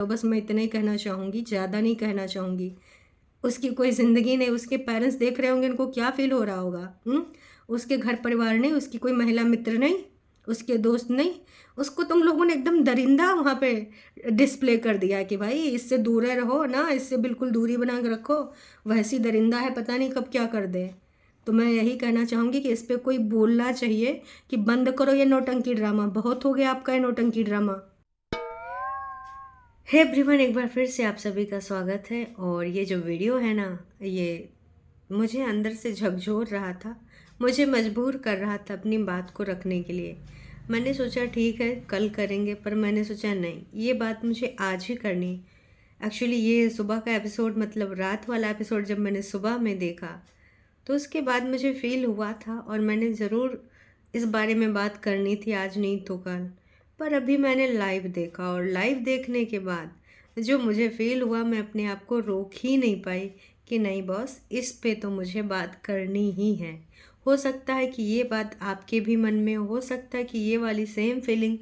तो बस मैं इतना ही कहना चाहूँगी, ज़्यादा नहीं कहना चाहूँगी। उसकी कोई ज़िंदगी नहीं, उसके पेरेंट्स देख रहे होंगे, उनको क्या फ़ील हो रहा होगा। उसके घर परिवार नहीं, उसकी कोई महिला मित्र नहीं, उसके दोस्त नहीं, उसको तुम लोगों ने एकदम दरिंदा वहाँ पे डिस्प्ले कर दिया कि भाई इससे दूर रहो ना, इससे बिल्कुल दूरी बना के रखो, वैसी दरिंदा है, पता नहीं कब क्या कर दे। तो मैं यही कहना चाहूँगी कि इस पे कोई बोलना चाहिए कि बंद करो ये नौटंकी ड्रामा, बहुत हो गया आपका ये नौटंकी ड्रामा। हे एवरीवन, एक बार फिर से आप सभी का स्वागत है। और ये जो वीडियो है ना, ये मुझे अंदर से झकझोर रहा था, मुझे मजबूर कर रहा था अपनी बात को रखने के लिए। मैंने सोचा ठीक है कल करेंगे, पर मैंने सोचा नहीं, ये बात मुझे आज ही करनी। एक्चुअली ये सुबह का एपिसोड, मतलब रात वाला एपिसोड जब मैंने सुबह में देखा तो उसके बाद मुझे फील हुआ था और मैंने ज़रूर इस बारे में बात करनी थी, आज नहीं तो कल। पर अभी मैंने लाइव देखा और लाइव देखने के बाद जो मुझे फील हुआ, मैं अपने आप को रोक ही नहीं पाई कि नहीं बॉस, इस पे तो मुझे बात करनी ही है। हो सकता है कि ये बात आपके भी मन में हो सकता है कि ये वाली सेम फीलिंग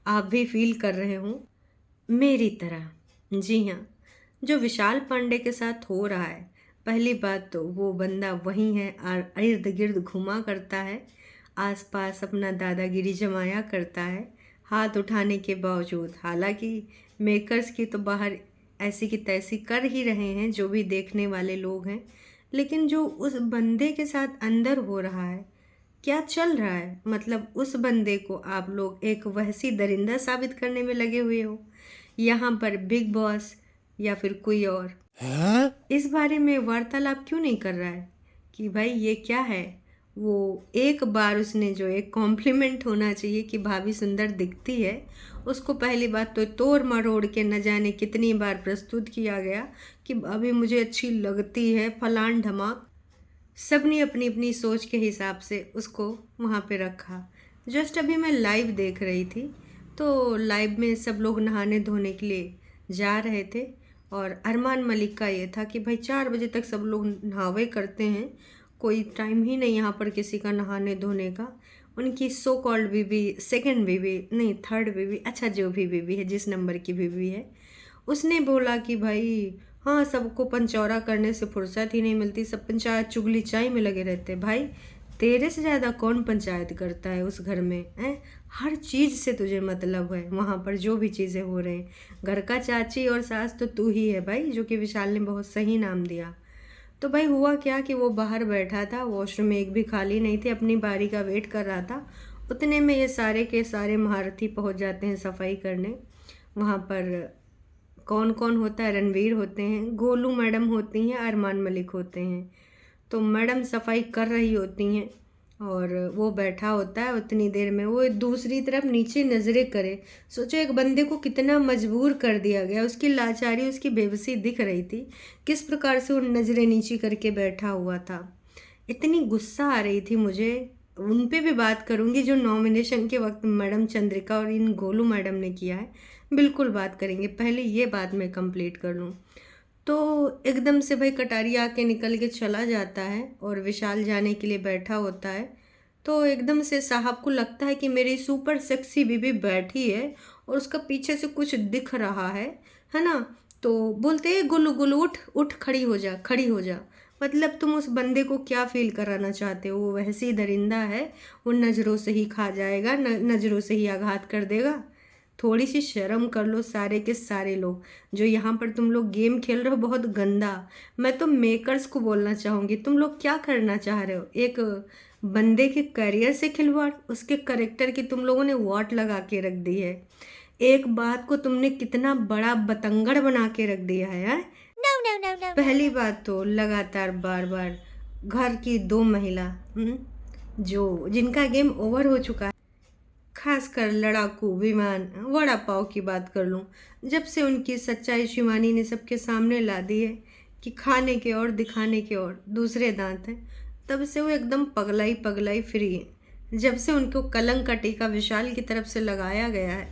आप भी फील कर रहे हों मेरी तरह। जी हाँ, जो विशाल पांडे के साथ हो रहा है, पहली बात तो वो बंदा वही है और इर्द गिर्द घुमा करता है, आसपास अपना दादागिरी जमाया करता है हाथ उठाने के बावजूद। हालांकि मेकर्स की तो बाहर ऐसी की तैसी कर ही रहे हैं जो भी देखने वाले लोग हैं, लेकिन जो उस बंदे के साथ अंदर हो रहा है, क्या चल रहा है, मतलब उस बंदे को आप लोग एक वहसी दरिंदा साबित करने में लगे हुए हो। यहाँ पर बिग बॉस या फिर कोई और इस बारे में वार्तालाप क्यों नहीं कर रहा है कि भाई ये क्या है। वो एक बार उसने जो एक कॉम्प्लीमेंट होना चाहिए कि भाभी सुंदर दिखती है, उसको पहली बात तो तोड़ मरोड़ के न जाने कितनी बार प्रस्तुत किया गया कि भाभी मुझे अच्छी लगती है, फलान ढमाक। सबने अपनी अपनी सोच के हिसाब से उसको वहाँ पे रखा। जस्ट अभी मैं लाइव देख रही थी, तो लाइव में सब लोग नहाने धोने के लिए जा रहे थे और अरमान मलिक का ये था कि भाई 4 बजे तक सब लोग नहावे करते हैं, कोई टाइम ही नहीं यहाँ पर किसी का नहाने धोने का। उनकी सो कॉल्ड बीवी, सेकंड बीवी नहीं थर्ड बीवी, अच्छा जो भी बीवी है, जिस नंबर की बीवी है, उसने बोला कि भाई हाँ, सबको पंचौरा करने से फुर्सत ही नहीं मिलती, सब पंचायत चुगली चाय में लगे रहते। भाई तेरे से ज़्यादा कौन पंचायत करता है उस घर में है। हर चीज़ से तुझे मतलब है, वहाँ पर जो भी चीज़ें हो रही हैं। घर का चाची और सास तो तू ही है भाई, जो कि विशाल ने बहुत सही नाम दिया। तो भाई हुआ क्या कि वो बाहर बैठा था, वॉशरूम में एक भी खाली नहीं थे, अपनी बारी का वेट कर रहा था। उतने में ये सारे के सारे महारथी पहुंच जाते हैं सफाई करने। वहाँ पर कौन कौन होता है, रणवीर होते हैं, गोलू मैडम होती हैं, अरमान मलिक होते हैं। तो मैडम सफाई कर रही होती हैं और वो बैठा होता है। उतनी देर में वो दूसरी तरफ नीचे नज़रें करे। सोचो एक बंदे को कितना मजबूर कर दिया गया, उसकी लाचारी, उसकी बेबसी दिख रही थी, किस प्रकार से वो नज़रें नीची करके बैठा हुआ था। इतनी गुस्सा आ रही थी मुझे। उन पे भी बात करूंगी जो नॉमिनेशन के वक्त मैडम चंद्रिका और इन गोलू मैडम ने किया है, बिल्कुल बात करेंगे। पहले ये बात मैं कंप्लीट कर लूँ। तो एकदम से भाई कटारी आके निकल के चला जाता है और विशाल जाने के लिए बैठा होता है। तो एकदम से साहब को लगता है कि मेरी सुपर सेक्सी बीबी बैठी है और उसका पीछे से कुछ दिख रहा है ना। तो बोलते हैं गुल्लू गुल्लू उठ उठ, खड़ी हो जा, खड़ी हो जा। मतलब तुम उस बंदे को क्या फील कराना चाहते हो, वो वैसे ही दरिंदा है, वो नज़रों से ही खा जाएगा, नज़रों से ही आघात कर देगा। थोड़ी सी शर्म कर लो सारे के सारे लोग जो यहाँ पर तुम लोग गेम खेल रहे हो, बहुत गंदा। मैं तो मेकर्स को बोलना चाहूँगी, तुम लोग क्या करना चाह रहे हो, एक बंदे के करियर से खिलवाड़, उसके करेक्टर की तुम लोगों ने वाट लगा के रख दी है। एक बात को तुमने कितना बड़ा बतंगड़ बना के रख दिया है। No, no, no, no, no, पहली no. बात तो लगातार बार बार घर की 2 महिला, जो जिनका गेम ओवर हो चुका है, खासकर लड़ाकू विमान वड़ा पाव की बात कर लूँ, जब से उनकी सच्चाई शिवानी ने सबके सामने ला दी है कि खाने के और दिखाने के और दूसरे दांत हैं, तब से वो एकदम पगलाई पगलाई फ्री है। जब से उनको कलंक का टीका विशाल की तरफ से लगाया गया है,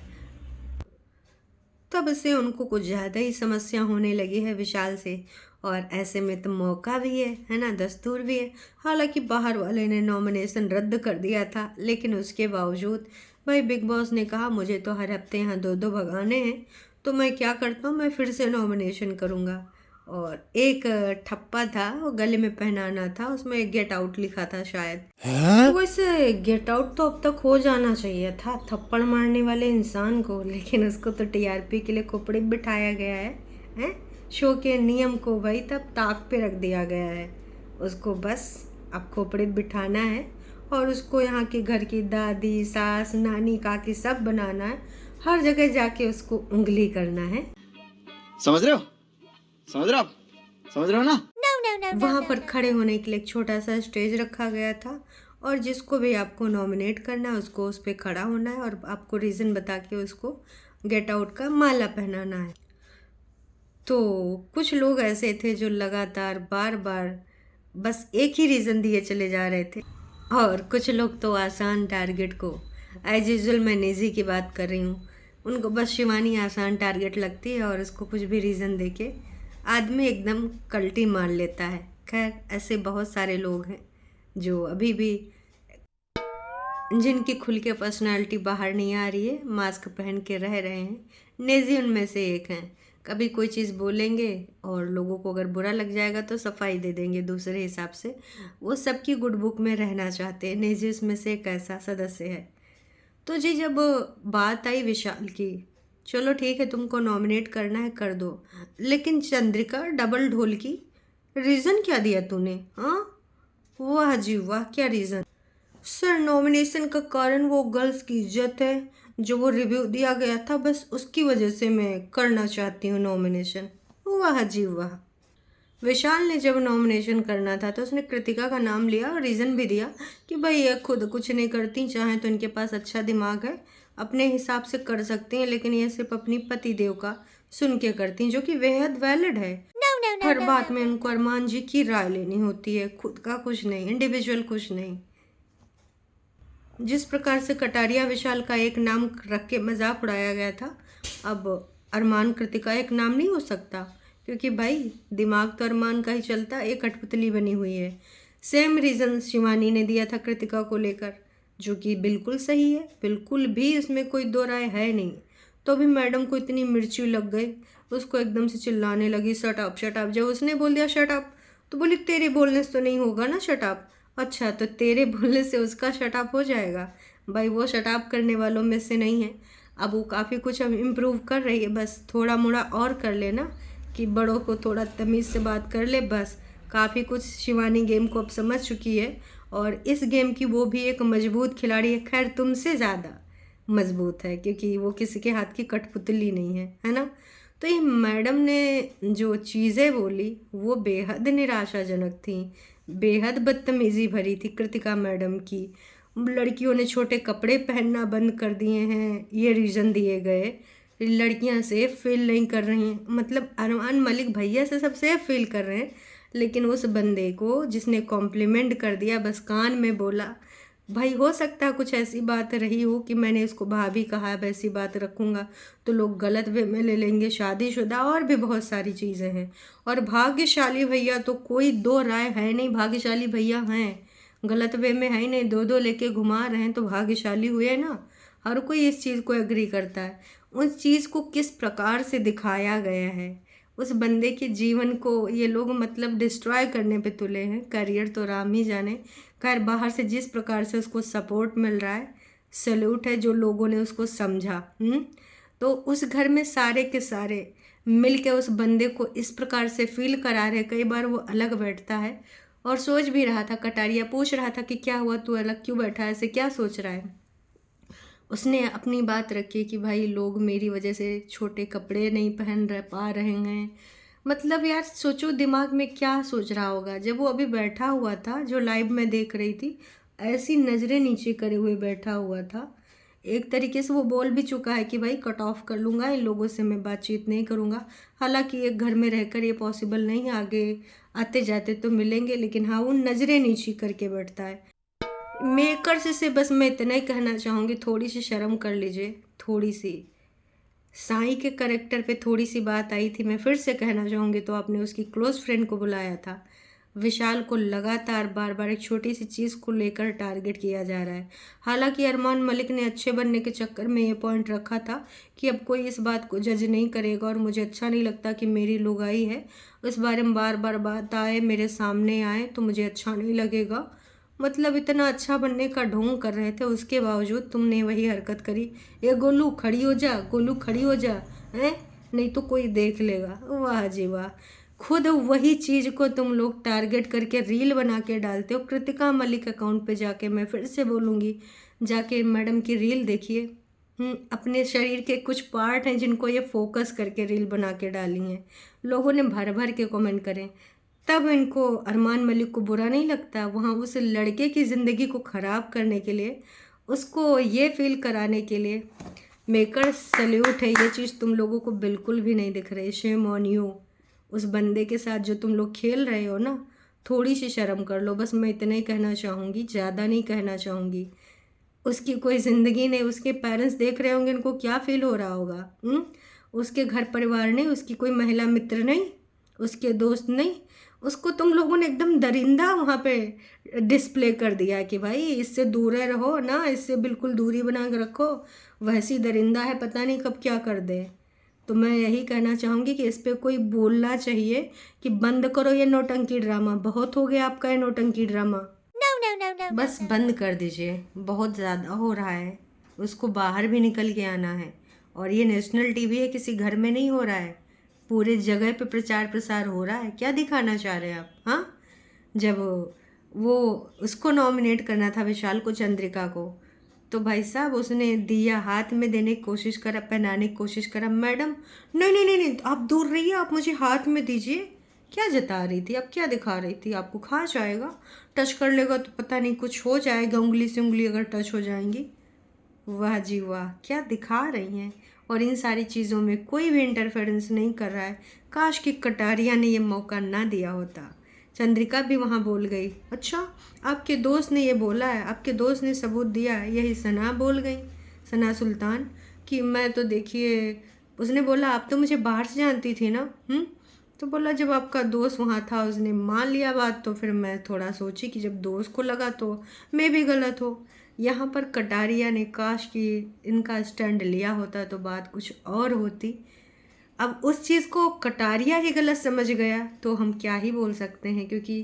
तब से उनको कुछ ज़्यादा ही समस्या होने लगी है विशाल से। और ऐसे में तो मौका भी है ना, दस्तूर भी है। हालांकि बाहर वाले ने नॉमिनेशन रद्द कर दिया था, लेकिन उसके बावजूद भाई बिग बॉस ने कहा मुझे तो हर हफ्ते यहाँ 2-2 भगाने हैं, तो मैं क्या करता हूँ, मैं फिर से नॉमिनेशन करूँगा। और एक ठप्पा था, वो गले में पहनाना था, उसमें गेट आउट लिखा था शायद। तो वैसे गेट आउट तो अब तक हो जाना चाहिए था थप्पड़ मारने वाले इंसान को, लेकिन उसको तो टीआरपी के लिए खोपड़ी बिठाया गया है, हैं? शो के नियम को भाई तब ताक पे रख दिया गया है। उसको बस अब खोपड़ी बिठाना है और उसको यहाँ के घर की दादी, सास, नानी, काकी सब बनाना है। हर जगह जाके उसको उंगली करना है। समझ रहे हो? समझ रहे हो आप? समझ रहे हो ना? वहाँ पर खड़े होने के लिए एक छोटा सा स्टेज रखा गया था और जिसको भी आपको नॉमिनेट करना है उसको उस पर खड़ा होना है और आपको रीज़न बता के उसको गेट आउट का माला पहनाना है। तो कुछ लोग ऐसे थे जो लगातार बार बार बस एक ही रीज़न दिए चले जा रहे थे और कुछ लोग तो आसान टारगेट को, एज यूजल मैं निजी की बात कर रही हूँ, उनको बस शिवानी आसान टारगेट लगती है और उसको कुछ भी रीज़न देके आदमी एकदम कल्टी मार लेता है। खैर ऐसे बहुत सारे लोग हैं जो अभी भी, जिनकी खुल के पर्सनालिटी बाहर नहीं आ रही है, मास्क पहन के रह रहे हैं। नेजी उनमें से एक हैं। कभी कोई चीज़ बोलेंगे और लोगों को अगर बुरा लग जाएगा तो सफाई दे देंगे दूसरे हिसाब से। वो सबकी गुड बुक में रहना चाहते हैं। नेजी उसमें से एक ऐसा सदस्य है। तो जी जब बात आई विशाल की, चलो ठीक है तुमको नॉमिनेट करना है कर दो, लेकिन चंद्रिका डबल ढोल की रीज़न क्या दिया तूने? हाँ वाह जी वाह, क्या रीज़न? सर नॉमिनेशन का कारण वो गर्ल्स की इज्जत है, जो वो रिव्यू दिया गया था, बस उसकी वजह से मैं करना चाहती हूँ नॉमिनेशन। वाह जी वाह। विशाल ने जब नॉमिनेशन करना था तो उसने कृतिका का नाम लिया और रीज़न भी दिया कि भाई ये खुद कुछ नहीं करती, चाहे तो इनके पास अच्छा दिमाग है, अपने हिसाब से कर सकती हैं, लेकिन ये सिर्फ अपनी पति देव का सुन के करती हैं, जो कि बेहद वैलिड है। हर बात में उनको अरमान जी की राय लेनी होती है, खुद का कुछ नहीं, इंडिविजुअल कुछ नहीं। जिस प्रकार से कटारिया विशाल का एक नाम रख के मजाक उड़ाया गया था, अब अरमान कृतिका एक नाम नहीं हो सकता, क्योंकि भाई दिमाग तो अरमान का ही चलता, एक कठपुतली बनी हुई है। सेम रीज़न शिवानी ने दिया था कृतिका को लेकर, जो कि बिल्कुल सही है, बिल्कुल भी इसमें कोई दो राय है नहीं। तो भी मैडम को इतनी मिर्ची लग गई, उसको एकदम से चिल्लाने लगी शट अप शट अप। जब उसने बोल दिया शट अप तो बोली तेरे बोलने से तो नहीं होगा ना शट अप। अच्छा तो तेरे बोलने से उसका शट अप हो जाएगा? भाई वो शट अप करने वालों में से नहीं है। अब वो काफ़ी कुछ अब इम्प्रूव कर रही है, बस थोड़ा मोड़ा और कर लेना कि बड़ों को थोड़ा तमीज़ से बात कर ले, बस काफ़ी कुछ शिवानी गेम को अब समझ चुकी है और इस गेम की वो भी एक मजबूत खिलाड़ी है। खैर तुमसे ज़्यादा मजबूत है, क्योंकि वो किसी के हाथ की कठपुतली नहीं है ना। तो ये मैडम ने जो चीज़ें बोली वो बेहद निराशाजनक थी, बेहद बदतमीज़ी भरी थी कृतिका मैडम की। लड़कियों ने छोटे कपड़े पहनना बंद कर दिए हैं, ये रीज़न दिए गए। लड़कियां सेफ फील नहीं कर रही हैं, मतलब अरमान मलिक भैया से सब सेफ फील कर रहे हैं, लेकिन उस बंदे को जिसने कॉम्प्लीमेंट कर दिया, बस कान में बोला। भाई हो सकता है कुछ ऐसी बात रही हो कि मैंने इसको भाभी कहा, वैसी बात रखूँगा तो लोग गलत वे में ले लेंगे, शादीशुदा और भी बहुत सारी चीज़ें हैं। और भाग्यशाली भैया तो कोई दो राय है नहीं, भाग्यशाली भैया हैं, गलत वे में है ही नहीं, दो दो लेके घुमा रहे हैं तो भाग्यशाली हुए ना। हर कोई इस चीज़ को एग्री करता है। उस चीज़ को किस प्रकार से दिखाया गया है, उस बंदे के जीवन को ये लोग मतलब डिस्ट्रॉय करने पे तुले हैं। करियर तो राम ही जाने। खैर बाहर से जिस प्रकार से उसको सपोर्ट मिल रहा है, सैल्यूट है जो लोगों ने उसको समझा। तो उस घर में सारे के सारे मिल के उस बंदे को इस प्रकार से फील करा रहे। कई बार वो अलग बैठता है और सोच भी रहा था, कटारिया पूछ रहा था कि क्या हुआ तू अलग क्यों बैठा है, ऐसे क्या सोच रहा है। उसने अपनी बात रखी कि भाई लोग मेरी वजह से छोटे कपड़े नहीं पहन रह पा रहे हैं। मतलब यार सोचो दिमाग में क्या सोच रहा होगा। जब वो अभी बैठा हुआ था, जो लाइव में देख रही थी, ऐसी नज़रें नीचे करे हुए बैठा हुआ था। एक तरीके से वो बोल भी चुका है कि भाई कट ऑफ कर लूँगा, इन लोगों से मैं बातचीत नहीं करूँगा। हालांकि एक घर में रहकर ये पॉसिबल नहीं है, आगे आते जाते तो मिलेंगे, लेकिन हाँ वो नज़रें नीची करके बैठता है। मेकर्स से बस मैं इतना ही कहना चाहूँगी, थोड़ी सी शर्म कर लीजिए, थोड़ी सी। साईं के करेक्टर पे थोड़ी सी बात आई थी, मैं फिर से कहना चाहूँगी, तो आपने उसकी क्लोज फ्रेंड को बुलाया था, विशाल को लगातार बार बार एक छोटी सी चीज़ को लेकर टारगेट किया जा रहा है। हालांकि अरमान मलिक ने अच्छे बनने के चक्कर में ये पॉइंट रखा था कि अब कोई इस बात को जज नहीं करेगा और मुझे अच्छा नहीं लगता कि मेरी लुगाई है उस बारे में बार बार बात आए, मेरे सामने आए तो मुझे अच्छा नहीं लगेगा। मतलब इतना अच्छा बनने का ढोंग कर रहे थे, उसके बावजूद तुमने वही हरकत करी। ये गोलू खड़ी हो जा, गोलू खड़ी हो जा, हैं नहीं तो कोई देख लेगा। वाह जी वाह, खुद वही चीज़ को तुम लोग टारगेट करके रील बना के डालते हो। कृतिका मलिक अकाउंट पे जाके मैं फिर से बोलूँगी, जाके मैडम की रील देखिए। अपने शरीर के कुछ पार्ट हैं जिनको ये फोकस करके रील बना के डाली हैं। लोगों ने भर भर के कमेंट करें, तब इनको अरमान मलिक को बुरा नहीं लगता। वहाँ उस लड़के की ज़िंदगी को ख़राब करने के लिए, उसको ये फील कराने के लिए मेकर सल्यूट है। ये चीज़ तुम लोगों को बिल्कुल भी नहीं दिख रही। Shame on you. उस बंदे के साथ जो तुम लोग खेल रहे हो ना, थोड़ी सी शर्म कर लो। बस मैं इतना ही कहना चाहूँगी, ज़्यादा नहीं कहना चाहूँगी। उसकी कोई ज़िंदगी नहीं, उसके पेरेंट्स देख रहे होंगे, इनको क्या फील हो रहा होगा। उसके घर परिवार नहीं, उसकी कोई महिला मित्र नहीं, उसके दोस्त नहीं, उसको तुम लोगों ने एकदम दरिंदा वहाँ पे डिस्प्ले कर दिया कि भाई इससे दूर रहो ना, इससे बिल्कुल दूरी बना के रखो। वैसी दरिंदा है, पता नहीं कब क्या कर दे। तो मैं यही कहना चाहूँगी कि इस पे कोई बोलना चाहिए कि बंद करो ये नौटंकी ड्रामा। बहुत हो गया आपका ये नौटंकी ड्रामा। बस बंद कर दीजिए, बहुत ज़्यादा हो रहा है। उसको बाहर भी निकल के आना है। और ये नेशनल टीवी है, किसी घर में नहीं हो रहा है, पूरे जगह पे प्रचार प्रसार हो रहा है। क्या दिखाना चाह रहे हैं आप? हाँ, जब वो उसको नॉमिनेट करना था विशाल को, चंद्रिका को, तो भाई साहब उसने दिया, हाथ में देने की कोशिश करा, पहनाने की कोशिश करा। मैडम नहीं नहीं नहीं नहीं, आप दूर रहिए, आप मुझे हाथ में दीजिए। क्या जता रही थी, आप क्या दिखा रही थी? आपको खा जाएगा, टच कर लेगा तो पता नहीं कुछ हो जाएगा, उंगली से उंगली अगर टच हो जाएंगी। वाह जी वाह, क्या दिखा रही हैं। और इन सारी चीज़ों में कोई भी इंटरफेरेंस नहीं कर रहा है। काश कि कटारिया ने ये मौका ना दिया होता। चंद्रिका भी वहाँ बोल गई, अच्छा आपके दोस्त ने ये बोला है, आपके दोस्त ने सबूत दिया है। यही सना बोल गई, सना सुल्तान, कि मैं तो देखिए, उसने बोला आप तो मुझे बाहर से जानती थी ना। तो बोला जब आपका दोस्त वहाँ था उसने मान लिया बात, तो फिर मैं थोड़ा सोची कि जब दोस्त को लगा तो मैं भी गलत हो। यहाँ पर कटारिया ने काश कि इनका स्टैंड लिया होता तो बात कुछ और होती। अब उस चीज़ को कटारिया ही गलत समझ गया तो हम क्या ही बोल सकते हैं, क्योंकि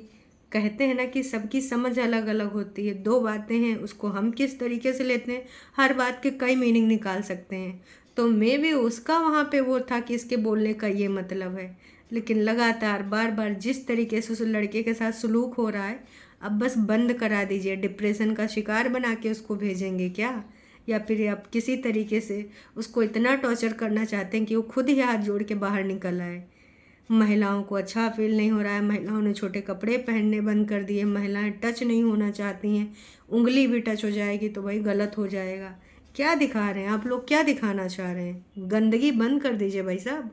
कहते हैं ना कि सबकी समझ अलग अलग होती है। दो बातें हैं, उसको हम किस तरीके से लेते हैं, हर बात के कई मीनिंग निकाल सकते हैं। तो मे भी उसका वहाँ पे वो था कि इसके बोलने का ये मतलब है। लेकिन लगातार बार बार जिस तरीके से उस लड़के के साथ सलूक हो रहा है, अब बस बंद करा दीजिए। डिप्रेशन का शिकार बना के उसको भेजेंगे क्या, या फिर आप किसी तरीके से उसको इतना टॉर्चर करना चाहते हैं कि वो खुद ही हाथ जोड़ के बाहर निकल आए। महिलाओं को अच्छा फील नहीं हो रहा है, महिलाओं ने छोटे कपड़े पहनने बंद कर दिए, महिलाएं टच नहीं होना चाहती हैं। उंगली भी टच हो जाएगी तो भाई गलत हो जाएगा। क्या दिखा रहे हैं आप लोग, क्या दिखाना चाह रहे हैं? गंदगी बंद कर दीजिए भाई साहब।